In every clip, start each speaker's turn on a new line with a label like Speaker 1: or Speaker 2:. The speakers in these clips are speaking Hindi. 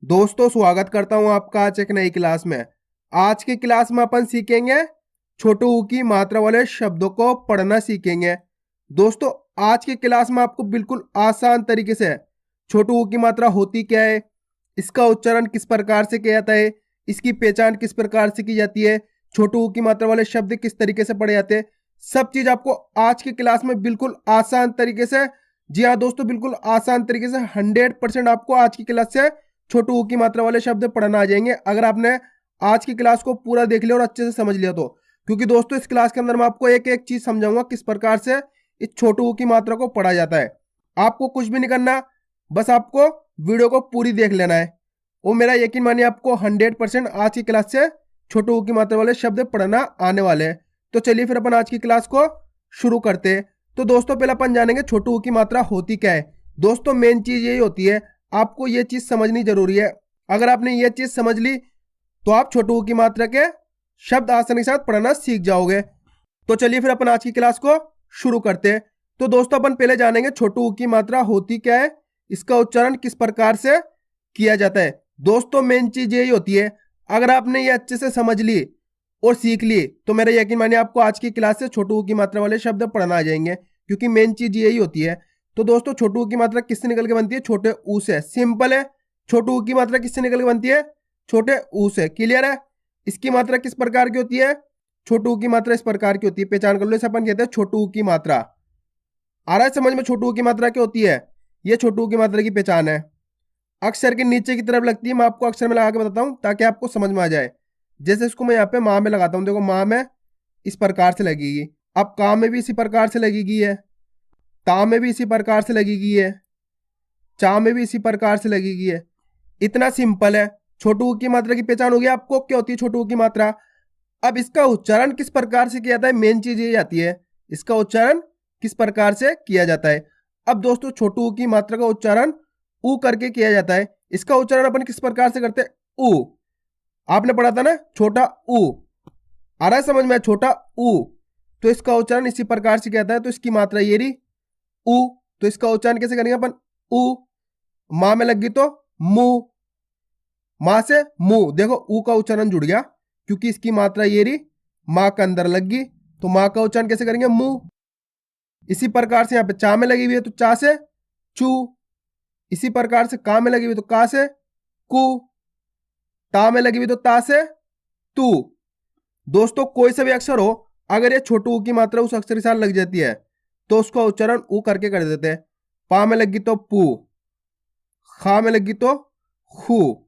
Speaker 1: दोस्तों स्वागत करता हूं आपका आज एक नई क्लास में। आज की क्लास में अपन सीखेंगे छोटू ऊ की मात्रा वाले शब्दों को पढ़ना सीखेंगे। दोस्तों आज की क्लास में आपको बिल्कुल आसान तरीके से छोटू ऊ की मात्रा होती क्या है, इसका उच्चारण किस प्रकार से किया जाता है, इसकी पहचान किस प्रकार से की जाती है, छोटू ऊ की मात्रा वाले शब्द किस तरीके से पढ़े जाते हैं, सब चीज आपको आज की क्लास में बिल्कुल आसान तरीके से, जी हाँ दोस्तों, बिल्कुल आसान तरीके से 100% आपको आज की क्लास से छोटू ऊ की मात्रा वाले शब्द पढ़ना आ जाएंगे अगर आपने आज की क्लास को पूरा देख लिया और अच्छे से समझ लिया तो। क्योंकि दोस्तों इस क्लास के अंदर मैं आपको एक एक चीज समझाऊंगा किस प्रकार से इस छोटू ऊ की मात्रा को पढ़ा जाता है। आपको कुछ भी नहीं करना, बस आपको वीडियो को पूरी देख लेना है। वो मेरा यकीन मानिए आपको 100% आज की क्लास से छोटू ऊ की मात्रा वाले शब्द पढ़ना आने वाले हैं। तो चलिए फिर अपन आज की क्लास को शुरू करते हैं। तो दोस्तों पहले अपन जानेंगे छोटू ऊ की मात्रा होती क्या है। दोस्तों मेन चीज यही होती है, आपको ये चीज समझनी जरूरी है। अगर आपने ये चीज समझ ली तो आप छोटू ऊ की मात्रा के शब्द आसानी के साथ पढ़ना सीख जाओगे। तो चलिए फिर अपन आज की क्लास को शुरू करते हैं। तो दोस्तों अपन पहले जानेंगे छोटू ऊ की मात्रा होती क्या है, इसका उच्चारण किस प्रकार से किया जाता है। दोस्तों मेन चीज यही होती है, अगर आपने ये अच्छे से समझ ली और सीख ली तो मेरा यकीन मानिए आपको आज की क्लास से छोटू ऊ की मात्रा वाले शब्द पढ़ना आ जाएंगे, क्योंकि मेन चीज यही होती है। तो दोस्तों छोटू ऊ की मात्रा किससे निकल के बनती है? छोटे ऊ से। सिंपल है। छोटू ऊ की मात्रा किससे निकल के बनती है? छोटे ऊ से। क्लियर है? इसकी मात्रा किस प्रकार की होती है? छोटू ऊ की मात्रा इस प्रकार की होती है, पहचान कर लो। इसे अपन कहते हैं छोटू ऊ की मात्रा। आ रहा है समझ में छोटू ऊ की मात्रा क्या होती है? ये छोटू ऊ की मात्रा की पहचान है। अक्षर के नीचे की तरफ लगती है। मैं आपको अक्षर में लगा के बताता हूं ताकि आपको समझ में आ जाए। जैसे इसको मैं यहाँ पे माँ में लगाता हूँ, देखो माँ में इस प्रकार से लगेगी। अब का में भी इसी प्रकार से लगेगी है, ता में भी इसी प्रकार से लगेगी है, चा में भी इसी प्रकार से लगेगी है। इतना सिंपल है। छोटू ऊ की मात्रा की पहचान होगी आपको क्या होती है छोटू ऊ की मात्रा। अब इसका उच्चारण किस प्रकार से किया जाता है, मेन चीज ये आती है, इसका उच्चारण किस प्रकार से किया जाता है। अब दोस्तों छोटू ऊ की मात्रा का उच्चारण ऊ करके किया जाता है। इसका उच्चारण अपन किस प्रकार से करते हैं? ऊ। आपने पढ़ा था ना छोटा ऊ, आ रहा है समझ में? छोटा ऊ। तो इसका उच्चारण इसी प्रकार से किया जाता है। तो इसकी मात्रा ये रही ऊ। तो इसका उच्चारण कैसे करेंगे अपन? ऊ। माँ में लग गई तो मु, माँ से मु। देखो ऊ का उच्चारण जुड़ गया क्योंकि इसकी मात्रा ये रही माँ के अंदर लग गई। तो माँ का उच्चारण कैसे करेंगे? मु। इसी प्रकार से यहाँ पे चा में लगी हुई है तो चा से चू। इसी प्रकार से का में लगी हुई तो का से कु। ता में लगी हुई तो ता से तू। दोस्तों कोई सा भी अक्षर हो, अगर ये छोटू ऊ की मात्रा उस अक्षर के साथ लग जाती है तो उसका उच्चारण ऊ करके कर देते हैं। पा में लगी तो पू, खा में लगी तो खू।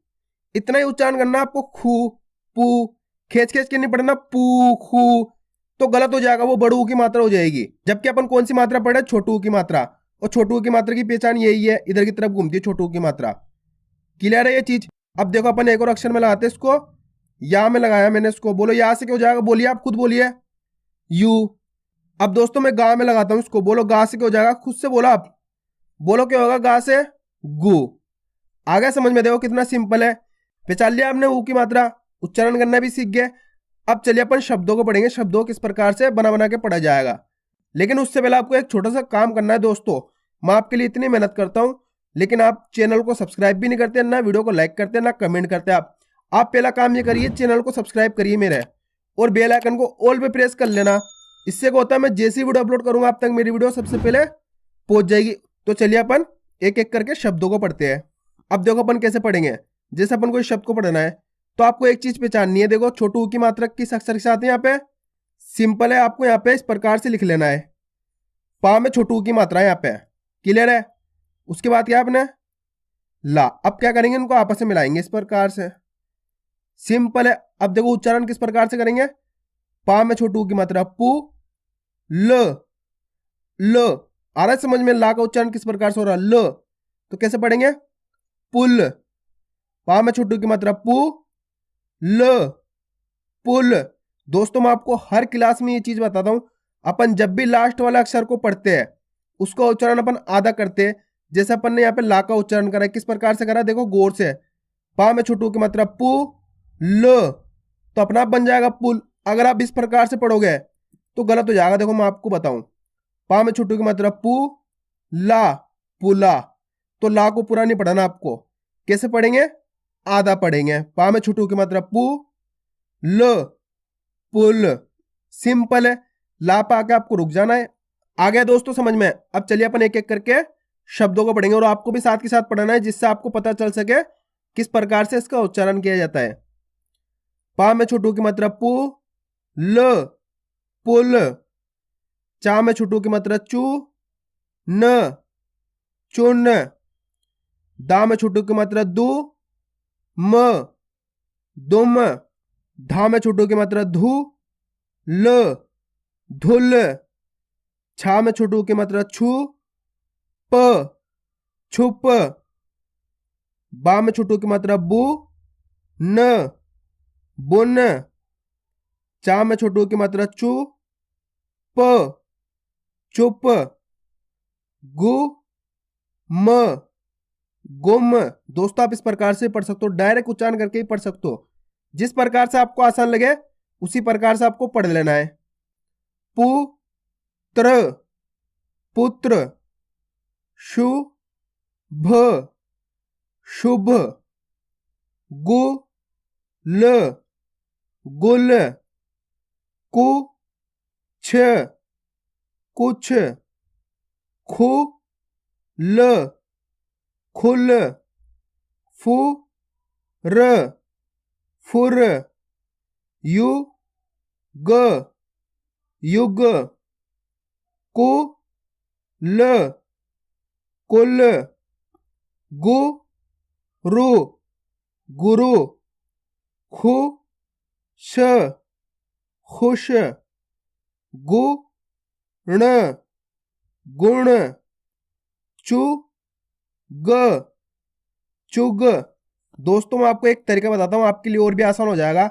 Speaker 1: इतना ही उच्चारण करना आपको। खू पू, खींच खींच के नहीं पढ़ना पू खू, तो गलत हो जाएगा, वो बड़ू की मात्रा हो जाएगी। जबकि अपन कौन सी मात्रा पढ़े? छोटू की मात्रा। और छोटू की मात्रा की पहचान यही है, इधर की तरफ घूमती है छोटू की मात्रा। क्लियर है ये चीज? अब देखो अपन एक और अक्षर में लगाते हैं इसको। या में लगाया मैंने इसको, बोलो या से क्या हो जाएगा? बोलिए, आप खुद बोलिए। यू। अब दोस्तों मैं गा में लगाता हूं इसको, बोलो गा से क्या हो जाएगा? खुद से बोलो आप, बोलो क्या होगा? गा से गु। आ गया समझ में? देखो कितना सिंपल है। पहचान लिया आपने ऊ की मात्रा, उच्चारण करना भी सीख गए। अब चलिए अपन शब्दों को पढ़ेंगे, शब्दों किस प्रकार से बना बना के पढ़ा जाएगा। लेकिन उससे पहले आपको एक छोटा सा काम करना है दोस्तों। मैं आपके लिए इतनी मेहनत करता हूं, लेकिन आप चैनल को सब्सक्राइब भी नहीं करते, ना वीडियो को लाइक करते, ना कमेंट करते। आप पहला काम ये करिए, चैनल को सब्सक्राइब करिए मेरे, और बेल आइकन को ऑल पे प्रेस कर लेना। इससे क्या होता है, मैं जैसी वीडियो अपलोड करूंगा आप तक मेरी वीडियो सबसे पहले पहुंच जाएगी। तो चलिए अपन एक एक करके शब्दों को पढ़ते हैं। अब देखो अपन कैसे पढ़ेंगे। जैसे अपन कोई शब्द को पढ़ना है तो आपको एक चीज पहचाननी है। देखो छोटू की मात्रा किस अक्षर के साथ है यहाँ पे? सिंपल है, आपको यहाँ पे इस प्रकार से लिख लेना है। पा में छोटू की मात्रा है यहाँ पे। क्लियर है? उसके बाद क्या आपने? ला। अब क्या करेंगे? इनको आपस में मिलाएंगे इस प्रकार से। सिंपल है। अब देखो उच्चारण किस प्रकार से करेंगे? पा में छोटू की मात्रा पू, ल। ल आ रहा है समझ में? ला का उच्चारण किस प्रकार से हो रहा है? ल। तो कैसे पढ़ेंगे? पुल। पा में छोटू की मात्रा पू, ल, पुल। दोस्तों मैं आपको हर क्लास में ये चीज बताता हूं, अपन जब भी लास्ट वाला अक्षर को पढ़ते हैं उसका उच्चारण अपन आधा करते हैं। जैसे अपन ने यहाँ पे ला का उच्चारण करा है, किस प्रकार से करा? देखो गौर से। पा में छोटू की मात्रा पू, ल, तो अपना आप बन जाएगा पुल। अगर आप इस प्रकार से पढ़ोगे तो गलत हो जाएगा। देखो मैं आपको बताऊं, पा में छोटू की मात्रा पू, ला, पुला। तो ला को पूरा नहीं पढ़ना आपको। कैसे पढ़ेंगे? आधा पढ़ेंगे। पा में छोटू की मात्रा पू, ल पुल। सिंपल है, ला पा के आपको रुक जाना है। आ गया दोस्तों समझ में? अब चलिए अपन एक एक करके शब्दों को पढ़ेंगे और आपको भी साथ के साथ पढ़ना है, जिससे आपको पता चल सके किस प्रकार से इसका उच्चारण किया जाता है। पा में छोटू की मात्रा पू, ल पुल। चा में छोटू की मात्रा चू, न चुन। दा में छोटू की मात्रा दू, म दुम। धा में छोटू की मात्रा धू, ल धुल। छा में छोटू की मात्रा छू, प छुप। बा में छोटू की मात्रा बू, न बुन। चा में छोटू की मात्रा चू, प चुप। गु म गुम। दोस्तों आप इस प्रकार से पढ़ सकते हो, डायरेक्ट उच्चारण करके ही पढ़ सकते हो। जिस प्रकार से आपको आसान लगे उसी प्रकार से आपको पढ़ लेना है। पुत्र पुत्र। शुभ शुभ। गुल गुल। कुछ कुछ। खुल खुल। फुर फुर। युग युग। कुल कुल। गुरु गुरु। खुश खुश। गुण गुण। चुग चुग। दोस्तों मैं आपको एक तरीका बताता हूं, आपके लिए और भी आसान हो जाएगा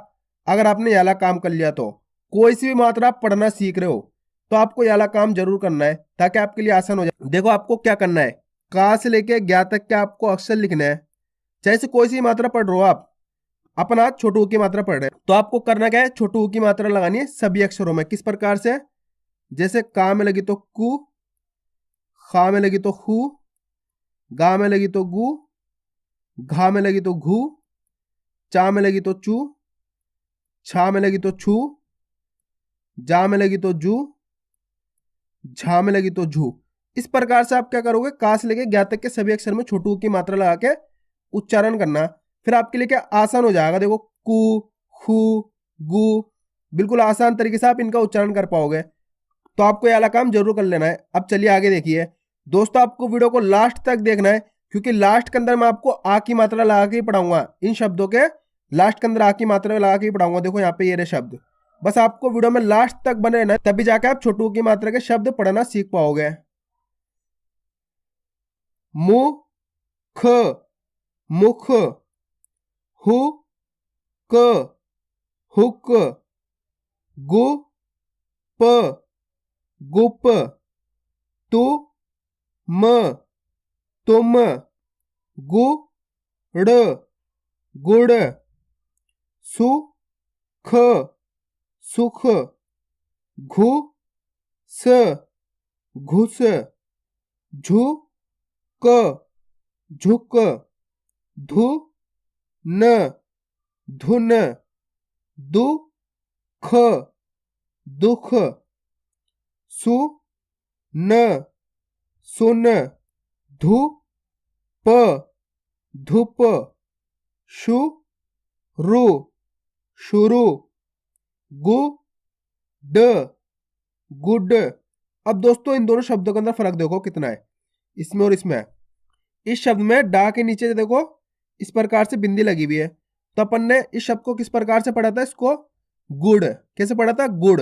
Speaker 1: अगर आपने ये वाला काम कर लिया तो। कोई सी भी मात्रा आप पढ़ना सीख रहे हो तो आपको ये वाला काम जरूर करना है ताकि आपके लिए आसान हो जाए। देखो आपको क्या करना है, का से लेके ज्ञा तक के आपको अक्षर लिखना है। चाहे से कोई सी मात्रा पढ़ रहे हो आप, अपन आज छोटू की मात्रा पढ़ रहे हैं तो आपको करना क्या है, छोटू की मात्रा लगानी है सभी अक्षरों में। किस प्रकार से? जैसे का में लगी तो कु, खा में लगी तो खू, गा में लगी तो गु, घा में लगी तो घू, चा में लगी तो चू, छा में लगी तो छू, जा में लगी तो जू, झा में लगी तो झू। इस प्रकार से आप क्या करोगे, का से लेके ज्ञा तक के सभी अक्षर में छोटू की मात्रा लगा के उच्चारण करना, फिर आपके लिए क्या आसान हो जाएगा। देखो कु, खू, गु, बिल्कुल आसान तरीके से आप इनका उच्चारण कर पाओगे। तो आपको यह वाला काम जरूर कर लेना है। अब चलिए आगे देखिए दोस्तों, आपको वीडियो को लास्ट तक देखना है क्योंकि लास्ट के अंदर मैं आपको आ की मात्रा लगा के ही पढ़ाऊंगा। इन शब्दों के लास्ट के अंदर आ की मात्रा लगा के ही पढ़ाऊंगा। देखो यहाँ पे ये रहे शब्द, बस आपको वीडियो में लास्ट तक बने रहना है, तभी जाके आप छोटू की मात्रा के शब्द पढ़ना सीख पाओगे। मुख मुख। हुक हुक। गुप गुप। तुम तुम। गुड़ गुड़। सुख सुख। घुस घुस। झुक झुक। धुन धुन। दुख दुख। सुन सुन। धूप धूप। शुरू शुरू। Good good. अब दोस्तों इन दोनों शब्दों के अंदर फर्क देखो कितना है, इसमें और इसमें। इस शब्द में डा के नीचे देखो इस प्रकार से बिंदी लगी हुई है, तो अपन ने इस शब्द को किस प्रकार से पढ़ा था, इसको गुड़। कैसे पढ़ा था? गुड़।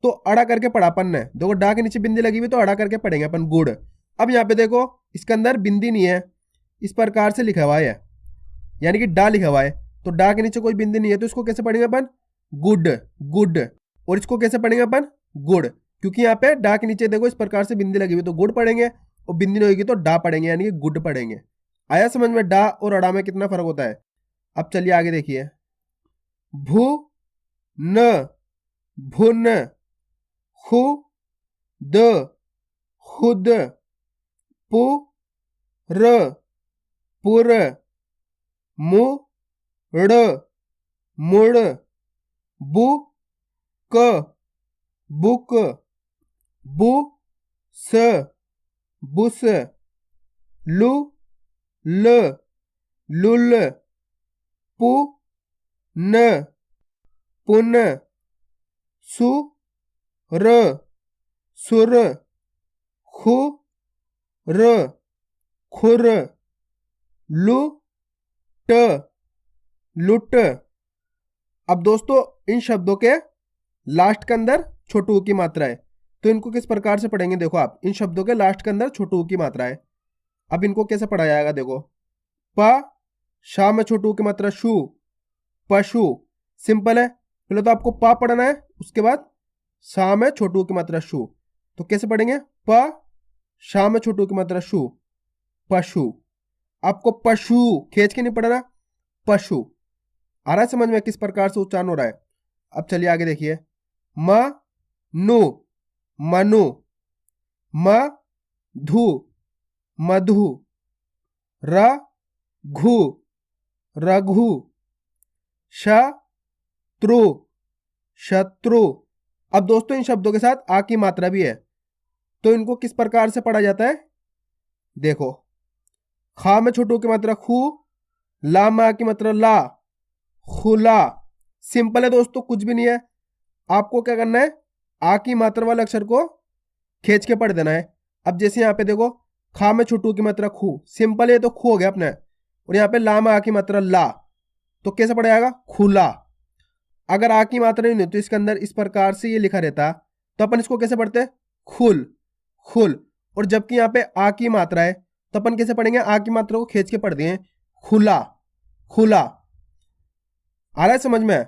Speaker 1: तो अड़ा करके पढ़ा अपन ने। देखो डा के नीचे बिंदी लगी हुई तो अड़ा करके पढ़ेंगे अपन गुड़। अब यहाँ पे देखो इसके अंदर बिंदी नहीं है, इस प्रकार से लिखा हुआ है, यानी कि डा लिखा हुआ है, तो डा के नीचे कोई बिंदी नहीं है, तो इसको कैसे पढ़ेंगे अपन? Good good. और इसको कैसे पढ़ेंगे अपन? गुड़। क्योंकि यहाँ पे डा के नीचे देखो इस प्रकार से बिंदी लगी हुई, तो गुड़ पढ़ेंगे, और बिंदी नहीं होगी तो डा पढ़ेंगे, यानी कि गुड पढ़ेंगे। आया समझ में डा और अड़ा में कितना फर्क होता है? अब चलिए आगे देखिए। भू न भुन। खु द खुद। पु र पुर। मु ड़, मुड़, बु, क, बुक, बु, स, बुस, लु, ल, लुल, पु, न, पुन, सु, र, सुर, खु, र, खुर, लु, ट, लुट। अब दोस्तों इन शब्दों के लास्ट के अंदर छोटू ऊ की मात्रा है, तो इनको किस प्रकार से पढ़ेंगे। देखो आप, इन शब्दों के लास्ट के अंदर छोटू ऊ की मात्रा है। अब इनको कैसे पढ़ा जाएगा, देखो प, शा में छोटू ऊ की मात्रा शु, पशु। सिंपल है, पहले तो आपको पा पढ़ना है, उसके बाद शा में छोटू ऊ की मात्रा शु। तो कैसे पढ़ेंगे, प, शा में छोटू ऊ की मात्रा शु, पशु। आपको पशु खींच के नहीं पढ़ना, पशु। आ रहा है समझ में किस प्रकार से उच्चारण हो रहा है। अब चलिए आगे देखिए, म, नु, मनु, म, धु, मधु, र, घु, रघु, श,त्रु, शत्रु। अब दोस्तों इन शब्दों के साथ आ की मात्रा भी है, तो इनको किस प्रकार से पढ़ा जाता है। देखो, खा में छोटू की मात्रा खू, ला में आ की मात्रा ला, खुला। सिंपल है दोस्तों, कुछ भी नहीं है। आपको क्या करना है, आ की मात्रा वाले अक्षर को खींच के पढ़ देना है। अब जैसे यहाँ पे देखो, खा में छोटू की मात्रा खू, सिंपल है, तो खू हो गया अपने। और यहाँ पे ला में आ की मात्रा ला, तो कैसे पढ़ा जाएगा, खुला। अगर आ की मात्रा नहीं होती, इसके अंदर इस प्रकार से ये लिखा रहता, तो अपन इसको कैसे पढ़ते हैं, खुल, खुल। और जबकि यहाँ पे आ की मात्रा है, तो अपन कैसे पढ़ेंगे, आ की मात्रा को खींच के पढ़ दिए, खुला, खुला। आ रहा है समझ में।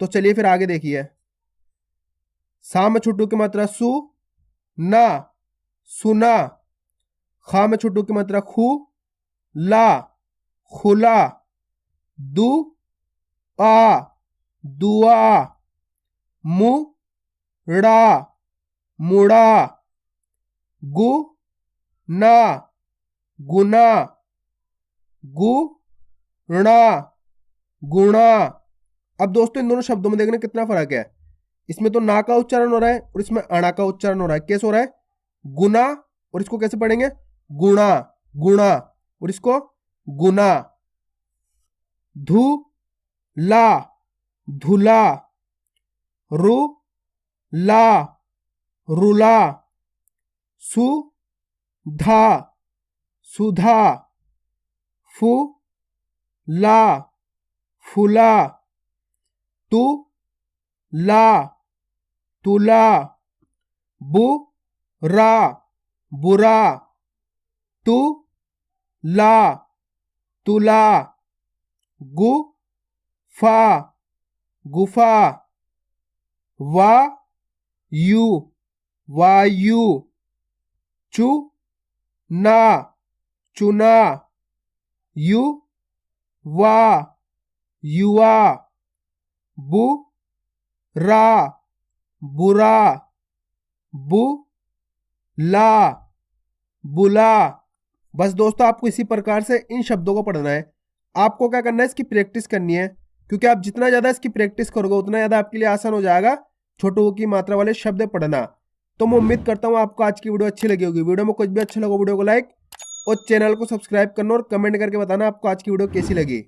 Speaker 1: तो चलिए फिर आगे देखिए, सा में छोटू की मात्रा सु, ना, सुना, खा में छोटू की मात्रा खू, ला, खुला, दु, आ, दुआ, मु, ड़ा, मुड़ा, गु, ना, गुना, गु, णा, गुणा। अब दोस्तों इन दोनों शब्दों में देखना कितना फर्क है। इसमें तो ना का उच्चारण हो रहा है और इसमें अणा का उच्चारण हो रहा है। कैसे हो रहा है, गुना, और इसको कैसे पढ़ेंगे, गुणा, गुणा, और इसको गुना। धु, ला, धुला, रु, ला, रुला, सु, धा, सुधा, फु, ला, फुला, तु, ला, तुला, बु, रा, बुरा, तु, ला, तुला, गु, फा, गुफा, वा, यू, वायु, चु, ना, चुना, यु, वा, युवा, बु, रा, बुरा, बु, ला, बुला। बस दोस्तों आपको इसी प्रकार से इन शब्दों को पढ़ना है। आपको क्या करना है, इसकी प्रैक्टिस करनी है, क्योंकि आप जितना ज्यादा इसकी प्रैक्टिस करोगे उतना ज्यादा आपके लिए आसान हो जाएगा छोटू की मात्रा वाले शब्द पढ़ना। तो मैं उम्मीद करता हूँ आपको आज की वीडियो अच्छी लगी होगी। वीडियो में कुछ भी अच्छा लगा वीडियो को लाइक और चैनल को सब्सक्राइब करना और कमेंट करके बताना आपको आज की वीडियो कैसी लगी।